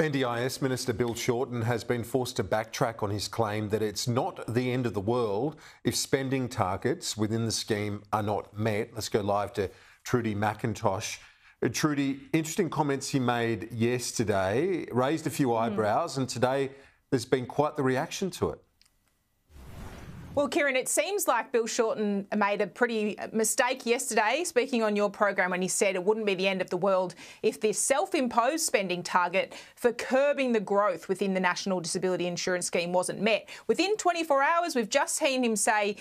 NDIS Minister Bill Shorten has been forced to backtrack on his claim that it's not the end of the world if spending targets within the scheme are not met. Let's go live to Trudy McIntosh. Trudy, interesting comments he made yesterday, raised a few eyebrows, and today there's been quite the reaction to it. Well, Kieran, it seems like Bill Shorten made a pretty mistake yesterday, speaking on your program, when he said it wouldn't be the end of the world if this self-imposed spending target for curbing the growth within the National Disability Insurance Scheme wasn't met. Within 24 hours, we've just seen him say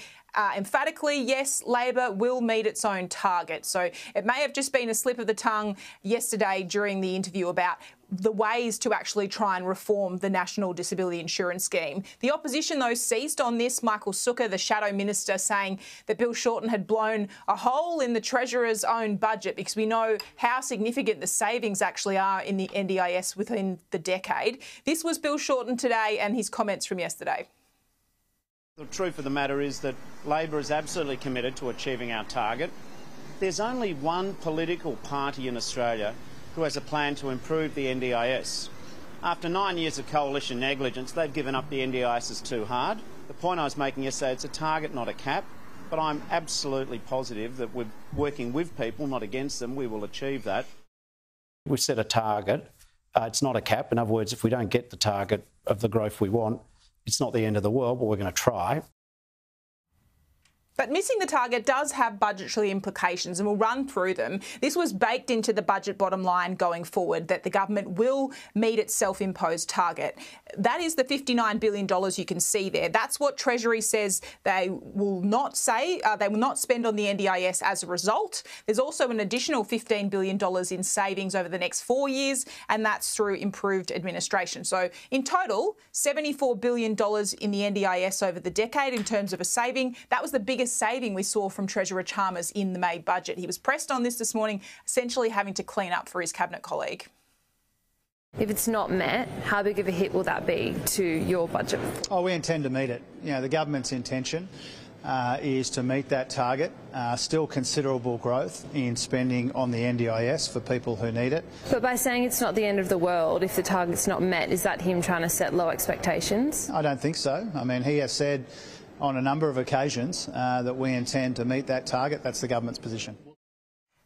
emphatically, yes, Labor will meet its own target. So it may have just been a slip of the tongue yesterday during the interview about the ways to actually try and reform the National Disability Insurance Scheme. The opposition, though, seized on this. Michael Sukkar, the shadow minister, saying that Bill Shorten had blown a hole in the Treasurer's own budget, because we know how significant the savings actually are in the NDIS within the decade. This was Bill Shorten today and his comments from yesterday. The truth of the matter is that Labor is absolutely committed to achieving our target. There's only one political party in Australia who has a plan to improve the NDIS. After 9 years of coalition negligence, they've given up the NDIS as too hard. The point I was making yesterday, it's a target, not a cap, but I'm absolutely positive that we're working with people, not against them. We will achieve that. We set a target. It's not a cap. In other words, if we don't get the target of the growth we want, it's not the end of the world, but we're going to try. But missing the target does have budgetary implications, and we'll run through them. This was baked into the budget bottom line going forward, that the government will meet its self-imposed target. That is the $59 billion you can see there. That's what Treasury says they will not spend on the NDIS as a result. There's also an additional $15 billion in savings over the next 4 years, and that's through improved administration. So in total, $74 billion in the NDIS over the decade in terms of a saving. That was the biggest saving we saw from Treasurer Chalmers in the May budget. He was pressed on this morning, essentially having to clean up for his cabinet colleague. If it's not met, how big of a hit will that be to your budget? Oh, we intend to meet it. You know, the government's intention is to meet that target. Still considerable growth in spending on the NDIS for people who need it. But by saying it's not the end of the world if the target's not met, is that him trying to set low expectations? I don't think so. I mean, he has said on a number of occasions that we intend to meet that target. That's the government's position.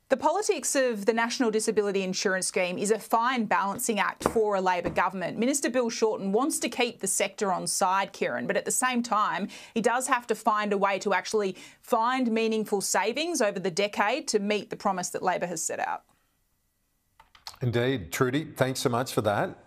The politics of the National Disability Insurance Scheme is a fine balancing act for a Labor government. Minister Bill Shorten wants to keep the sector on side, Kieran, but at the same time, he does have to find a way to actually find meaningful savings over the decade to meet the promise that Labor has set out. Indeed. Trudy, thanks so much for that.